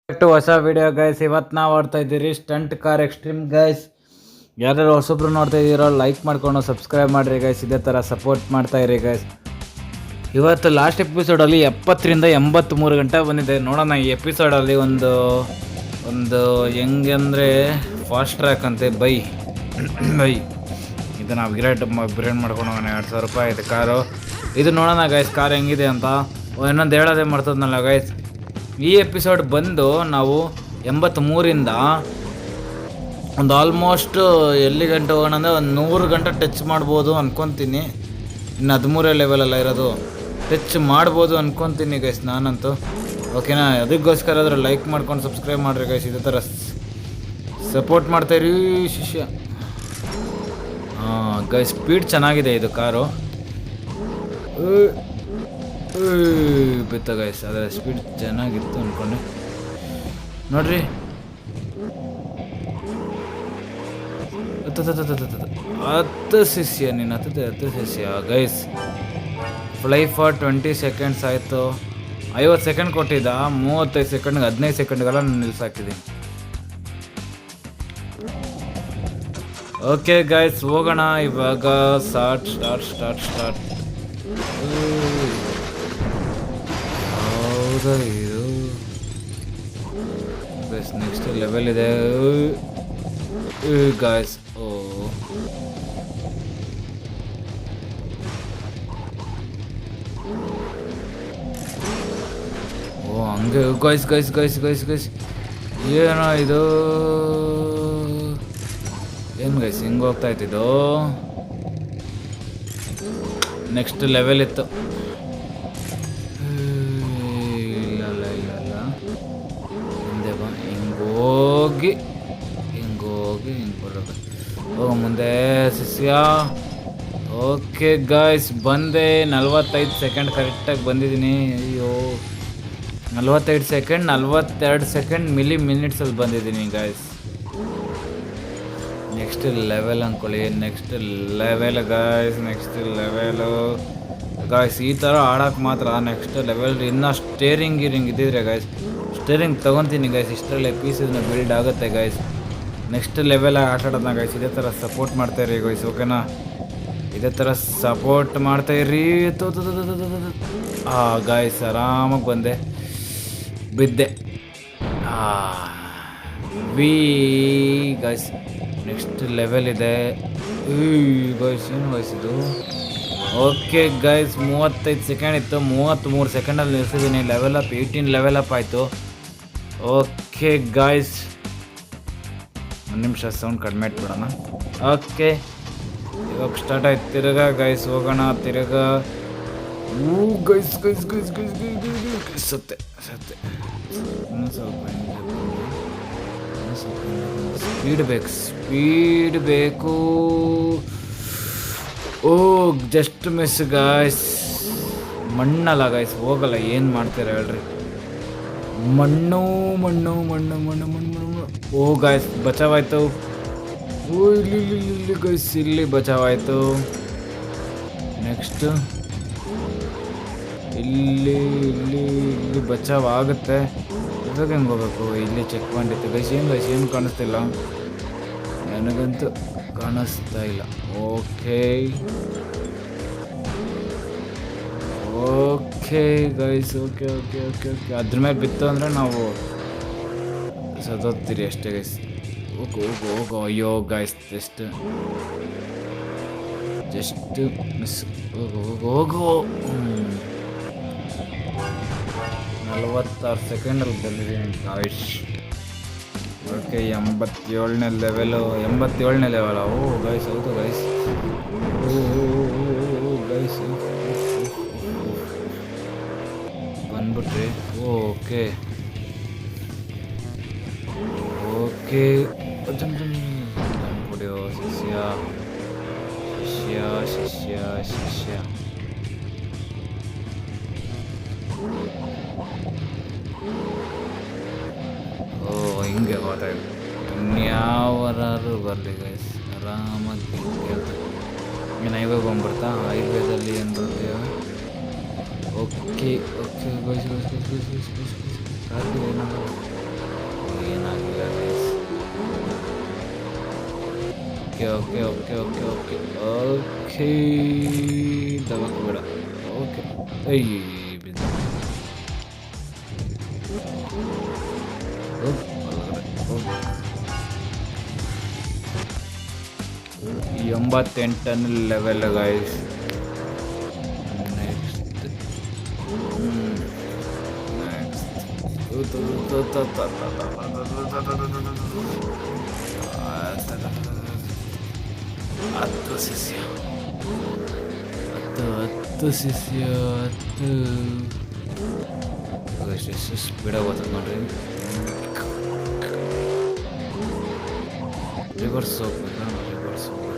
To ಹೊಸ video guys. ಇವತ್ತು ನಾವು ಆಡ್ತಾ ಇದ್ದೀರಿ ಸ್ಟಂಟ್ ಕಾರ್ ಎಕ್ಸ್ಟ್ರೀಮ್ ಗೈಸ್. ಯಾರ್ಯಾರು ಹೊಸಬ್ರು ನೋಡ್ತಾ ಇದ್ದೀರೋ ಲೈಕ್ ಮಾಡ್ಕೊಂಡು ಸಬ್ಸ್ಕ್ರೈಬ್ ಮಾಡಿರಿ ಗೈಸ್. ಇದೇ ಥರ ಸಪೋರ್ಟ್ ಮಾಡ್ತಾ ಇರಿ ಗೈಸ್. ಇವತ್ತು ಲಾಸ್ಟ್ ಎಪಿಸೋಡಲ್ಲಿ 70ರಿಂದ 83 ಗಂಟೆ ಬಂದಿದೆ. ನೋಡೋಣ ಈ ಎಪಿಸೋಡಲ್ಲಿ ಒಂದು ಹೆಂಗೆ ಅಂದರೆ ಫಾಸ್ಟ್ ಟ್ರ್ಯಾಕ್ ಅಂತೆ ಬೈ ಇದು ನಾವು ಬ್ರೇನ್ ಮಾಡ್ಕೊಂಡು ಹೋಗೋಣ. 2,000 ರೂಪಾಯಿ ಇದೆ ಕಾರು. ಇದು ನೋಡೋಣ ಗೈಸ್ ಕಾರ್ ಹೆಂಗಿದೆ ಅಂತ. ಇನ್ನೊಂದು ಹೇಳೋದೇ ಮಾಡ್ತದ್ನಲ್ಲ ಗೈಸ್, ಈ ಎಪಿಸೋಡ್ ಬಂದು ನಾವು 83ರಿಂದ ಒಂದು ಆಲ್ಮೋಸ್ಟ್ ಎಲ್ಲಿ ಗಂಟೆ ಹೋಗೋಣ ಅಂದರೆ ಒಂದು 100 ಗಂಟೆ ಟಚ್ ಮಾಡ್ಬೋದು ಅಂದ್ಕೊತೀನಿ. ಇನ್ನು 13 ಲೆವೆಲೆಲ್ಲ ಇರೋದು ಟಚ್ ಮಾಡ್ಬೋದು ಅಂದ್ಕೊತೀನಿ ಗೈಸ್ ನಾನಂತೂ. ಓಕೆನಾ? ಅದಕ್ಕೋಸ್ಕರ ಆದರೂ ಲೈಕ್ ಮಾಡ್ಕೊಂಡು ಸಬ್ಸ್ಕ್ರೈಬ್ ಮಾಡಿರಿ ಗೈಸ್. ಇದೇ ಥರ ಸಪೋರ್ಟ್ ಮಾಡ್ತಾಯಿರಿ ಶಿಷ್ಯ. ಗೈಸ್ ಸ್ಪೀಡ್ ಚೆನ್ನಾಗಿದೆ ಇದು ಕಾರು. ಬಿತ್ತ ಗೈಸ್, ಅದರ ಸ್ಪೀಡ್ ಚೆನ್ನಾಗಿತ್ತು ಅಂದ್ಕೊಂಡೆ. ನೋಡ್ರಿ, ಹತ್ತು ಶಿಷ್ಯ ನೀನು ಹತ್ತು ಶಿಷ್ಯ ಗೈಸ್. ಫ್ಲೈ ಫಾರ್ 20 ಸೆಕೆಂಡ್ಸ್ ಆಯಿತು. 50 ಸೆಕೆಂಡ್ ಕೊಟ್ಟಿದ್ದ, 35 ಸೆಕೆಂಡ್ಗೆ 15 ಸೆಕೆಂಡ್ಗೆಲ್ಲ ನಿಲ್ಸಾಕಿದ್ದೀನಿ. ಓಕೆ ಗೈಸ್, ಹೋಗೋಣ ಇವಾಗ. ಸ್ಟಾರ್ಟ್. ಹೌದಾ ಇದು ಗೈಸ್, ನೆಕ್ಸ್ಟ್ ಲೆವೆಲ್ ಇದೆ ಗೈಸ್. ಹಂಗೆ ಗೈಸ್ ಏನೋ ಇದು, ಏನು ಗೈಸ್ ಹಿಂಗೆ ಹೋಗ್ತಾ ಇತ್ತಿದ್ದು. ನೆಕ್ಸ್ಟ್ ಲೆವೆಲ್ ಇತ್ತು. ಇಲ್ಲ ಮುಂದೆ ಬಾ, ಹಿಂಗೋಗಿ ಬರೋದು. ಮುಂದೆ ಶಿಷ್ಯ. ಓಕೆ ಗೈಸ್, ಬಂದೆ. 45 ಸೆಕೆಂಡ್ ಕರೆಕ್ಟಾಗಿ ಬಂದಿದ್ದೀನಿ. ಅಯ್ಯೋ, 45 ಸೆಕೆಂಡ್ 42 ಸೆಕೆಂಡ್ ಮಿನಿಟ್ಸಲ್ಲಿ ಬಂದಿದ್ದೀನಿ ಗೈಸ್. ನೆಕ್ಸ್ಟ್ ಲೆವೆಲ್ ಅಂದ್ಕೊಳ್ಳಿ. Next level guys. ಈ ಥರ ಆಡೋಕ್ಕೆ ಮಾತ್ರ ನೆಕ್ಸ್ಟ್ ಲೆವೆಲ್. ಇನ್ನೂ ಸ್ಟೇರಿಂಗ್ ಇದ್ದಿದ್ರೆ ಗಾಯ್ಸ್, ಸ್ಟೇರಿಂಗ್ ತೊಗೊತೀನಿ ಗೈಸ್. ಇಷ್ಟರಲ್ಲೇ ಪೀಸಸ್ನ ಬಿಲ್ಡ್ ಆಗುತ್ತೆ ಗೈಸ್. ನೆಕ್ಸ್ಟ್ ಲೆವೆಲಾಗಿ ಆಟ ಆಡೋದನ್ನ ಗೈಸ್. ಇದೇ ಥರ ಸಪೋರ್ಟ್ ಮಾಡ್ತಾಯಿರಿ ಗೈಸ್. ಓಕೆನಾ? ಇದೇ ಥರ ಸಪೋರ್ಟ್ ಮಾಡ್ತಾಯಿರಿ. ಗಾಯ್ಸ್ ಆರಾಮಾಗಿ ಬಂದೆ, ಬಿದ್ದೆ. ಗಾಯ್ಸ್ ನೆಕ್ಸ್ಟ್ ಲೆವೆಲ್ ಇದೆ ಗಾಯ್ಸ್. ಏನು ಗಾಯ್ಸ್ ಇದು? ಓಕೆ ಗೈಸ್, 35 ಸೆಕೆಂಡ್ ಇತ್ತು, 33 ಸೆಕೆಂಡಲ್ಲಿ ನಿಲ್ಸಿದ್ದೀನಿ. ಲೆವೆಲ್ ಅಪ್ 18 ಲೆವೆಲ್ ಅಪ್ ಆಯಿತು. ಓಕೆ ಗಾಯ್ಸ್, ಒಂದು ನಿಮಿಷ ಸೌಂಡ್ ಕಡಿಮೆ ಇಟ್ಬಿಡೋಣ. ಓಕೆ, ಇವಾಗ ಸ್ಟಾರ್ಟ್ ಆಯ್ತು. ತಿರ್ಗಾ ಗೈಸ್ ಹೋಗೋಣ. ತಿರ್ಗಾ ಗೈಸ್ ಸತ್ತೆ. ಇನ್ನೂ ಸ್ವಲ್ಪ ಸ್ಪೀಡ್ ಬೇಕು. Just miss guys. ಮಣ್ಣಲ್ಲ ಗಾಯ್ಸ್, ಹೋಗಲ್ಲ. ಏನು ಮಾಡ್ತೀರ ಹೇಳ್ರಿ? ಮಣ್ಣು. ಗಾಯ್ಸ್ ಬಚಾವಾಯ್ತು. ಇಲ್ಲಿ ಗೈಸ್, ಇಲ್ಲಿ ಬಚಾವಾಯ್ತು. ನೆಕ್ಸ್ಟ್ ಇಲ್ಲಿ ಬಚಾವಾಗುತ್ತೆ. ಇವಾಗ ಹೆಂಗೆ ಹೋಗ್ಬೇಕು? ಇಲ್ಲಿ ಚೆಕ್ ಪಾಯಿಂಟ್ ಇತ್ತು ಗೈಸ್. ಏನು ಕಾಣಿಸ್ತಿಲ್ಲ ನನಗಂತೂ, ಕಾಣಿಸ್ತಾ ಇಲ್ಲ. Okay guys, okay. ಅದ್ರ ಮೇಲೆ ಬಿತ್ತು ಅಂದರೆ ನಾವು ಸದೋಗ್ತೀರಿ ಅಷ್ಟೇ ಗೈಸ್. ಹೋಗು. ಅಯ್ಯೋ ಗೈಸ್, ಜಸ್ಟ್ ಮಿಸ್. ಹೋಗು. 46 ಸೆಕೆಂಡಲ್ಲಿ ಬಂದಿದ್ದೀನಿ ಗಾಯ್ಸ್. ಓಕೆ, 87ನೇ ಲೆವೆಲ್. ಗೈಸ್, ಹೌದು ಗೈಸ್. ಗೈಸ್ ಬಂದ್ಬಿಟ್ರಿ. ಓಕೆ ಕುಡಿಯೋ ಶಿಷ್ಯ. ಹಿಂಗೆ ಹೋದಾಯ್ತು. ಇನ್ಯಾವರಾರು ಬರಲಿ ಗೈಸ್, ಆರಾಮಾಗಿ ಕೇಳ್ತಾರೆ. ಇನ್ನು ಹೈವೇಗೆ ಬಂದ್ಬಿಡ್ತಾ. ಹೈವೇದಲ್ಲಿ ಏನು ಬರ್ತೇವೆ? ಓಕೆ. ಕಾರ್ ಏನಾಗಲ್ಲ. Okay okay okay okay okay okay ದಬಕ್ ಬೇಡ. ಓಕೆ ಅಯ್ಯ ಬಿದ್ದು ಒಳಗಡೆ 88ನೇ ಲೆವೆಲ್ ಗೈಸ್. ಹತ್ತು ಶಿಷ್ಯ ಎಷ್ಟು ಸ್ಪೀಡಾಗಿ ಓದ್ತದೆ ನೋಡ್ರಿ. ರಿವರ್ಸ್ ಹೋಗ್ಬೇಕಾ? ರಿವರ್ಸ್ ಹೋಗ್ಬೇಕು.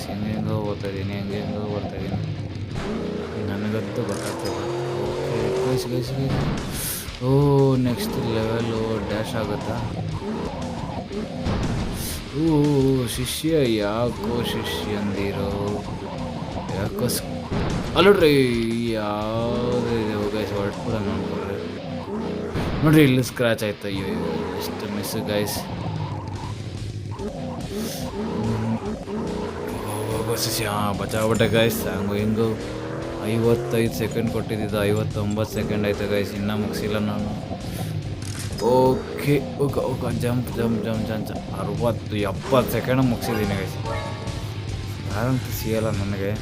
ಹೆಂಗೆಂಗೋ ಓದ್ತಾ ಇದ್ದೀನಿ, ಹೆಂಗೆಂಗೋ ಓದ್ತಾ ಇದ್ದೀನಿ, ನನಗಂತೂ ಗೊತ್ತಾಗ್ತದೆ. ಓಕೆ ಓ ನೆಕ್ಸ್ಟ್ ಲೆವೆಲು ಡ್ಯಾಶ್ ಆಗುತ್ತಾ? ಓ ಶಿಷ್ಯ ಯಾಕೋ ಶಿಷ್ಯಂದಿರೋ ಯಾಕೋ ಅಲ್ಲೋಡ್ರಿ ಯಾವುದೇ ಗೈಸ್ ಹೊರಟ್ಬಿಡ ನೋಡ್ಕೊಳ್ರಿ. ನೋಡ್ರಿ ಇಲ್ಲಿ ಸ್ಕ್ರ್ಯಾಚ್ ಆಯ್ತು. ಅಯ್ಯೋ ಎಷ್ಟು ಮಿಸ್ ಗೈಸ್. ಶಿಷ್ಯ ಬಚಾವಟ್ಟೆ ಗೈಸ್. ಹಂಗು ಹಿಂಗು 55 ಸೆಕೆಂಡ್ ಕೊಟ್ಟಿದ್ದ, 59 ಸೆಕೆಂಡ್ ಆಯ್ತು ಗೈಸ್. ಇನ್ನೂ ಮುಗಿಸಿಲ್ಲ ನಾನು. ಓಕೆ ಓಕೆ ಜಂಪ್ 60-70 ಸೆಕೆಂಡ್ ಮುಗಿಸಿದ್ದೀನಿ ಗೈಸ್. ಯಾರಂತೂ ಸಿಗಲ್ಲ ನನಗೆ.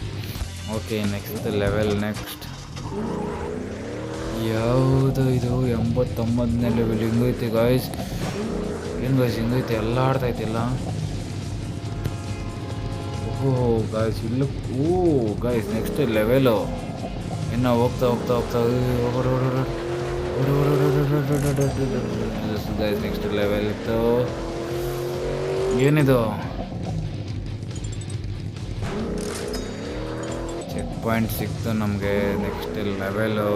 Okay next level. ನೆಕ್ಸ್ಟ್ ಯಾವುದು ಇದು? 89ನೇ ಲೆವೆಲ್. ಹಿಂಗೈತೆ ಗಾಯ್ಸ್. ಏನು ಗಾಯ್ಸ್ ಹಿಂಗೈತೆ? ಎಲ್ಲ ಆಡ್ತೈತಿಲ್ಲ. ಓಹೋ ಗಾಯ್ಸ್ ಇಲ್ಲ. ಓ ಗಾಯ್ಸ್ ನೆಕ್ಸ್ಟ್ ಲೆವೆಲು. ಇನ್ನು ಹೋಗ್ತಾ ಗಾಯ್ಸ್ ನೆಕ್ಸ್ಟ್ ಲೆವೆಲ್ ಇತ್ತು. ಏನಿದು? ಚೆಕ್ ಪಾಯಿಂಟ್ ಸಿಕ್ತು ನಮಗೆ. Next level.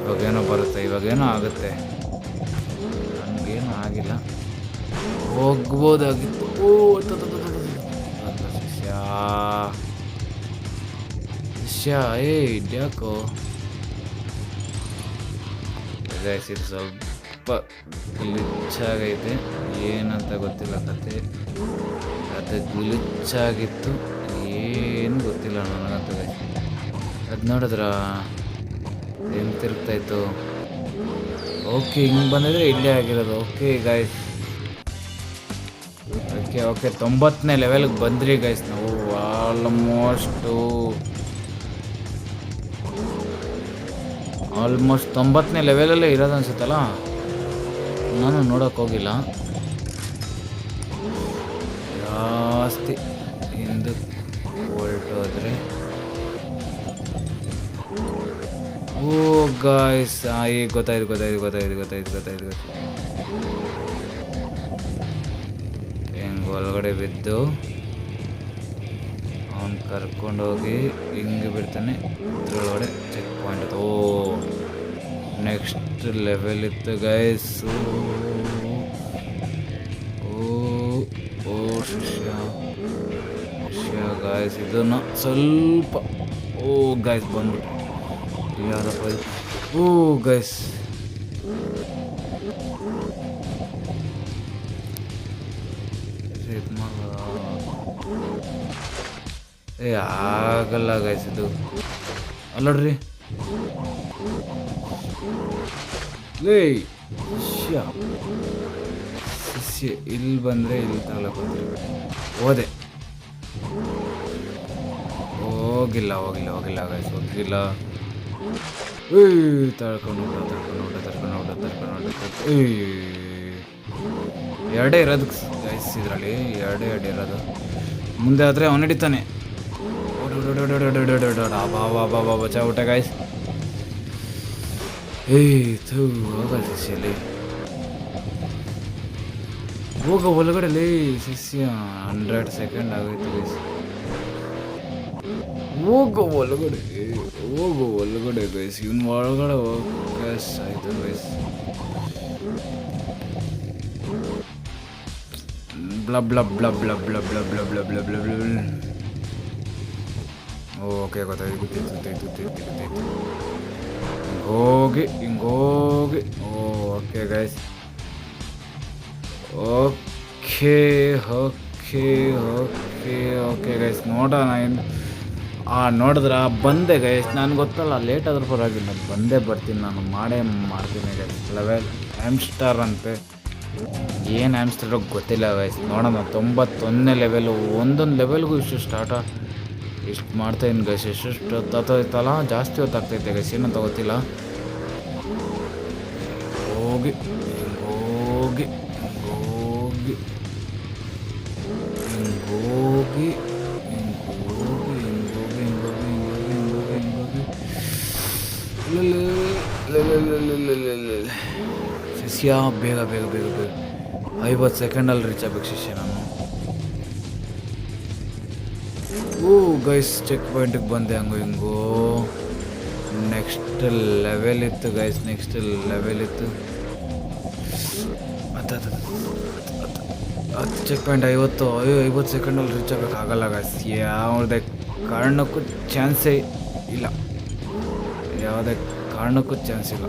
ಇವಾಗೇನೋ ಬರುತ್ತೆ, ಇವಾಗೇನೋ ಆಗುತ್ತೆ. ನನಗೇನು ಆಗಿಲ್ಲ, ಹೋಗ್ಬೋದಾಗಿತ್ತು. ಓ ಶಿಷ್ಯ ಇದ್ಯಾಕೋ ಗೈಸ್ ಇದು ಸ್ವಲ್ಪ ಗ್ಲಿಚ್ಚಾಗೈತೆ. ಏನಂತ ಗೊತ್ತಿಲ್ಲ ಕತೆ. ಅದು ಗ್ಲಿಚ್ಚಾಗಿತ್ತು, ಏನು ಗೊತ್ತಿಲ್ಲ ನನಗಂತೂ ಗೈಸ್. ಅದು ನೋಡಿದ್ರ ಹೆಂಗೆ ತಿರುಗ್ತಾಯಿತ್ತು. ಓಕೆ ಹಿಂಗೆ ಬಂದಿದ್ರೆ ಇಲ್ಲೇ ಆಗಿರೋದು. ಓಕೆ ಗೈಸ್ ಓಕೆ 90ನೇ ಲೆವೆಲ್ಗೆ ಬಂದ್ರಿ ಗೈಸ್ ನಾವು. ಆಲ್ಮೋಸ್ಟ್ 90ನೇ ಲೆವೆಲಲ್ಲೇ ಇರೋದು ಅನ್ಸುತ್ತಲ್ಲ. ನಾನು ನೋಡೋಕೆ ಹೋಗಿಲ್ಲ ಜಾಸ್ತಿ. ಹಿಂದಕ್ಕೆ ಹೊರಟೋದ್ರೆ ಓ ಗಾಯ್ಸ್ ಈಗ ಗೊತ್ತಾಯ್ತು. ಹೆಂಗೆ ಒಳಗಡೆ ಬಿದ್ದು ಅವನು ಕರ್ಕೊಂಡೋಗಿ ಹಿಂಗೆ ಬಿಡ್ತಾನೆ. ಇದ್ರೊಳಗಡೆ ಚೆಕ್ ಪಾಯಿಂಟ್. ಓ ನೆಕ್ಸ್ಟ್ ಲೆವೆಲ್ ಇತ್ತು ಗೈಸ್. ಓ ಶಿಷ್ಯ ಗಾಯ್ಸ್ ಇದನ್ನು ಸ್ವಲ್ಪ. ಓ ಗಾಯ್ಸ್ ಬಂದ್ಬಿಟ್ಟು ಯಾರಪ್ಪ ಇದು? ಓ ಗೈಸ್ ಆಗಲ್ಲ ಗೈಸ್ ಇದು. ಅಲ್ಲೋಡ್ರಿ ಲೇ ಶಿಷ್ಯ ಇಲ್ಲಿ ಬಂದರೆ ಇಲ್ಲಿ ತಗೊಳಕ್ ಬಂದಿರ್ಬೇಕು. ಹೋದೆ ಹೋಗಿಲ್ಲ ಗೈಸ್ ಹೋಗಿಲ್ಲ. ತಳ್ಕೊಂಡು ಎರಡೇ ಇರೋದು ಗೈಸ್ ಇದರಲ್ಲಿ. ಎರಡೇ ಇರೋದು. ಮುಂದೆ ಆದರೆ ಅವನು ಹಿಡಿತಾನೆ. ಬಚಾ ಊಟ ಗೈಸ್. ಹೋಗ ಶಿಷ್ಯಲ್ಲಿ ಹೋಗ ಒಳಗಡೆ ಶಿಷ್ಯ. 100 ಸೆಕೆಂಡ್ ಆಗೋಯ್ತು ಗೈಸ್. ಹೋಗೋ ಒಳಗಡೆ ಗೈಸ್. ಇವನು ಒಳಗಡೆ ಹೋಗಸ್ ಆಯ್ತು ಗೈಸ್. ಬ್ಲಬ್ ಓಕೆ ಗೊತ್ತಾಯ್ತು. ಹಿಂಗೋಗಿ okay guys. Okay okay okay okay guys ನೋಡೋಣ ಏನು ನೋಡಿದ್ರ ಬಂದೆ ಗೈಸ್. ನಾನು ಗೊತ್ತಲ್ಲ ಲೇಟ್ ಆದ್ರೂ ಪರವಾಗಿಲ್ಲ, ಬಂದೇ ಬರ್ತೀನಿ, ನಾನು ಮಾಡೇ ಮಾಡ್ತೀನಿ ಗೈಸ್. ಲೆವೆಲ್ ಆ್ಯಮ್ಸ್ಟಾರ್ ಅಂತೆ, ಏನು ಆ್ಯಮ್ಸ್ಟಾರ್ ಗೊತ್ತಿಲ್ಲ ಗೈಸ್. ನೋಡೋಣ 91ನೇ ಲೆವೆಲು. ಒಂದೊಂದು ಲೆವೆಲ್ಗೂ ಇಷ್ಟು ಸ್ಟಾರ್ಟ ಇಷ್ಟು ಮಾಡ್ತಾಯಿದ್ದೀನಿ ಗೈಸ್. ಎಷ್ಟು ಹೊತ್ತಾಗ್ತೈತಲ್ಲ, ಜಾಸ್ತಿ ಹೊತ್ತಾಗ್ತೈತೆ ಗೈಸ್, ಏನಂತ ಗೊತ್ತಿಲ್ಲ. ಹೋಗಿ ಹೋಗಿ ಹೋಗಿ ಹೋಗಿ ಶಿಷ್ಯ ಬೇಗ ಬೇಗ ಬೇಗ ಬೇಗ 50 ಸೆಕೆಂಡಲ್ಲಿ ರೀಚ್ ಆಗಬೇಕು ಶಿಷ್ಯ ನಾನು. ಗೈಸ್ ಚೆಕ್ ಪಾಯಿಂಟಿಗೆ ಬಂದೆ ಹಂಗೋ ಹಿಂಗೋ. ನೆಕ್ಸ್ಟ್ ಲೆವೆಲ್ ಇತ್ತು ಗೈಸ್, ನೆಕ್ಸ್ಟ್ ಲೆವೆಲ್ ಇತ್ತು. ಹತ್ತು ಚೆಕ್ ಪಾಯಿಂಟ್ 50 ಸೆಕೆಂಡಲ್ಲಿ ರೀಚ್ ಆಗೋಕ್ಕಾಗಲ್ಲ ಗೈಸ್. ಯಾವುದೇ ಕಾರಣಕ್ಕೂ ಚಾನ್ಸೇ ಇಲ್ಲ, ಯಾವುದೇ ಕಾರಣಕ್ಕೂ ಚಾನ್ಸ್ ಇಲ್ಲ.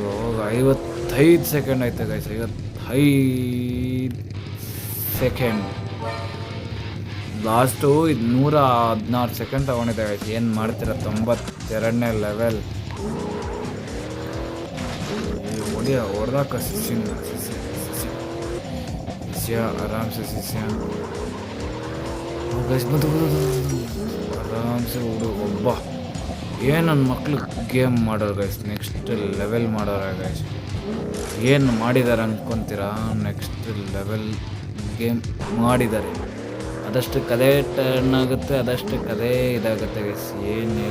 ಹೋಗ 55 ಸೆಕೆಂಡ್ ಆಯ್ತು ಗೈಸ್, 55 ಸೆಕೆಂಡ್. ಲಾಸ್ಟು ಇದು 116 ಸೆಕೆಂಡ್ ತೊಗೊಂಡಿದ್ದೆ ಗೈಸ್. ಏನು ಮಾಡ್ತೀರ, 92ನೇ ಲೆವೆಲ್. ಹೊಡೆದಾಕ ಶಿಷ್ಯ ಆರಾಮ್ಸೆ ಶಿಷ್ಯ ಗೈಸ್ ಬಂದು ಆರಾಮ್ಸೆ ಹುಡು. ಒಬ್ಬ ಏನು ನನ್ನ ಮಕ್ಳು ಗೇಮ್ ಮಾಡೋರು ಗೈಸ್, ನೆಕ್ಸ್ಟ್ ಲೆವೆಲ್ ಮಾಡೋರ ಗೈಸ್. ಏನು ಮಾಡಿದ್ದಾರೆ ಅಂದ್ಕೊತೀರಾ, ನೆಕ್ಸ್ಟ್ ಲೆವೆಲ್ ಗೇಮ್ ಮಾಡಿದ್ದಾರೆ. ಅದಷ್ಟು ಕದೇ ಟರ್ನ್ ಆಗುತ್ತೆ, ಅದಷ್ಟು ಕದೇ ಇದಾಗುತ್ತೆ ಗೈಸ್. ಏನು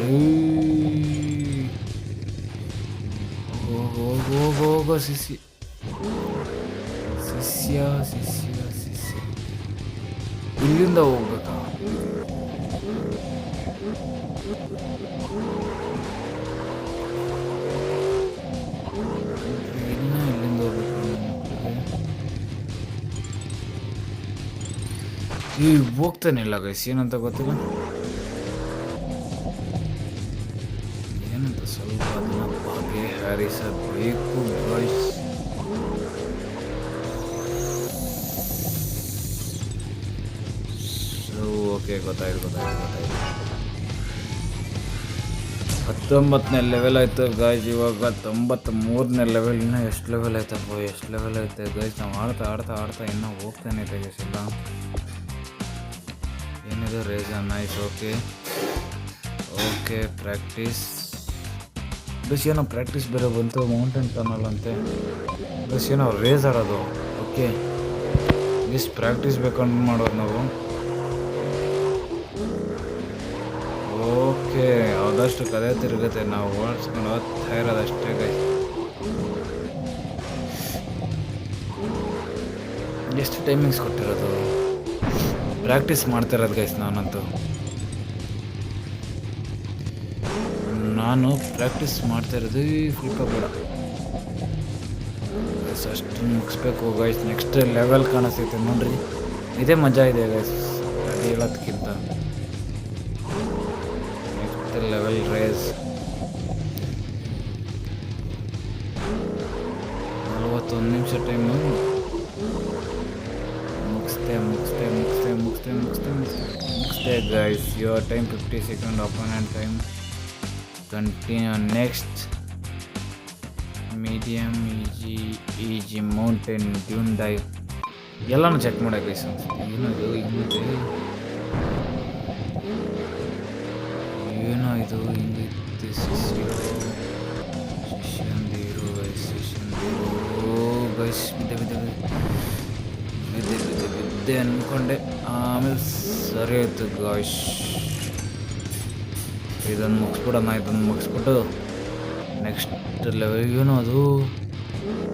ಹೋಗೋ ಶಿಷ್ಯ ಶಿಷ್ಯ ಶಿಷ್ಯ ಶಿಷ್ಯ ಇಲ್ಲಿಂದ ಹೋಗ್ಬೇಕಾ? ಇಲ್ಲಿಂದ ಹೋಗ್ಬೇಕು. ಈಗ ಹೋಗ್ತಾನಿಲ್ಲ ಗೈಸ್, ಏನಂತ ಗೊತ್ತಿಲ್ಲ, ಏನಂತ ಸ್ವಲ್ಪ ಅದನ್ನ ಬಗೆಹರಿಸಬೇಕು ಗೈಸ್. ಓಕೆ ಗೊತ್ತಾಯ್ತು. 19ನೇ ಲೆವೆಲ್ ಆಯಿತು ಗೈಸ್. ಇವಾಗ 93ನೇ ಲೆವೆಲ್. ಇನ್ನೂ ಎಷ್ಟು ಲೆವೆಲ್ ಆಯ್ತಪ್ಪ, ಎಷ್ಟು ಲೆವೆಲ್ ಐತೆ ಗೈಸ್. ನಾವು ಆಡ್ತಾ ಇನ್ನೂ ಹೋಗ್ತಾನೆ ಐತೆ ಗೈಸ್. ಇಲ್ಲ ಏನಿದೆ ರೇಸನ್ ನೈಸ್. Okay practice bus. ಏನೋ ಪ್ರಾಕ್ಟೀಸ್ ಬೇರೆ ಬಂತು, ಮೌಂಟೇನ್ ಟನಲ್ ಅಂತೆ ಬಸ್. ಏನೋ ರೇಸ್ ಆಡೋದು. ಓಕೆ ಬಸ್ ಪ್ರಾಕ್ಟೀಸ್ ಬೇಕಂಡು ಮಾಡೋದು ನಾವು. ಓಕೆ ಆದಷ್ಟು ಕದೇ ತಿರುಗುತ್ತೆ, ನಾವು ಓಡಿಸ್ಕೊಂಡು ಹೋಗ್ತಾ ಇರೋದಷ್ಟೇ ಗೈಸ್. ಎಷ್ಟು ಟೈಮಿಂಗ್ಸ್ ಕೊಟ್ಟಿರೋದು, ಪ್ರಾಕ್ಟೀಸ್ ಮಾಡ್ತಾ ಇರೋದು ಗೈಸ್. ನಾನು ಪ್ರಾಕ್ಟೀಸ್ ಮಾಡ್ತಾ ಇರೋದು ಸ್ವಲ್ಪ ಬೇಡ ಗೈಸ್, ಅಷ್ಟು ಮುಗಿಸ್ಬೇಕು ಗೈಸ್. ನೆಕ್ಸ್ಟ್ ಲೆವೆಲ್ ಕಾಣಿಸ್ತೈತೆ ನೋಡ್ರಿ, ಇದೇ ಮಜಾ ಇದೆ ಗೈಸ್, ಅದು ಹೇಳೋದಕ್ಕಿಂತ. ನೆಕ್ಸ್ಟ್ ಲೆವೆಲ್ ರೇಸ್ 41 ನಿಮಿಷ ಟೈಮು. ಮುಗಿಸ್ತೆ guys. Your time 50 second. Opponent time continue. Next medium easy mountain dune dive ಎಲ್ಲನೂ ಚೆಕ್ ಮಾಡೋಕೆ ಗೈಸ್. ಏನೋ ಇದು ಹಿಂಗಿತ್ತು. ಶಿಷ್ಯಂದಿರು ಗೈಸ್. ಬಿದ್ದೆ ಅಂದ್ಕೊಂಡೆ, ಆಮೇಲೆ ಸರಿ ಆಯಿತು ಗಾಯ್ಸ್. ಇದನ್ನು ಮುಗಿಸ್ಬಿಟ್ಟು ನೆಕ್ಸ್ಟ್ ಲೆವೆಲ್. ಏನೋ ಅದು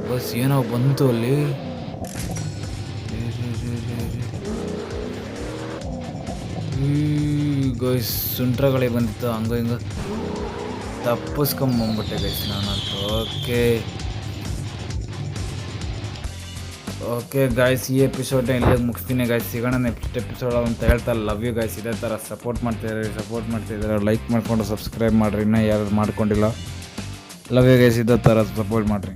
ಬಸ್, ಏನೋ ಬಂತು ಅಲ್ಲಿ ಗೈಸ್. ಸುಂಟ್ರಗಳಿಗೆ ಬಂದಿತ್ತು, ಹಂಗ ಹಿಂಗ ತಪ್ಪಿಸ್ಕೊಂಬಂದ್ಬಿಟ್ಟೆ ಗೈಸ್ ನಾನಂತೂ. ಓಕೆ ಗಾಯ್ಸ್, ಈ ಎಪಿಸೋಡ್ನ ಇಲ್ಲಿಗೆ ಮುಗಿಸ್ತೀನಿ ಗಾಯ್ಸ್. ಸಿಗೋಣ ನೆಕ್ಸ್ಟ್ ಎಪಿಸೋಡ್ ಅಂತ ಹೇಳ್ತಾ ಲವ್ ಯು ಗಾಯ್ಸ್. ಇದೇ ಥರ ಸಪೋರ್ಟ್ ಮಾಡ್ತಿದ್ದಾರೆ, ಲೈಕ್ ಮಾಡಿಕೊಂಡು ಸಬ್ಸ್ಕ್ರೈಬ್ ಮಾಡಿರಿ. ಇನ್ನೂ ಯಾರು ಮಾಡ್ಕೊಂಡಿಲ್ಲ, ಲವ್ ಯು ಗಾಯ್ಸ್. ಇದೇ ಥರ ಸಪೋರ್ಟ್ ಮಾಡಿರಿ.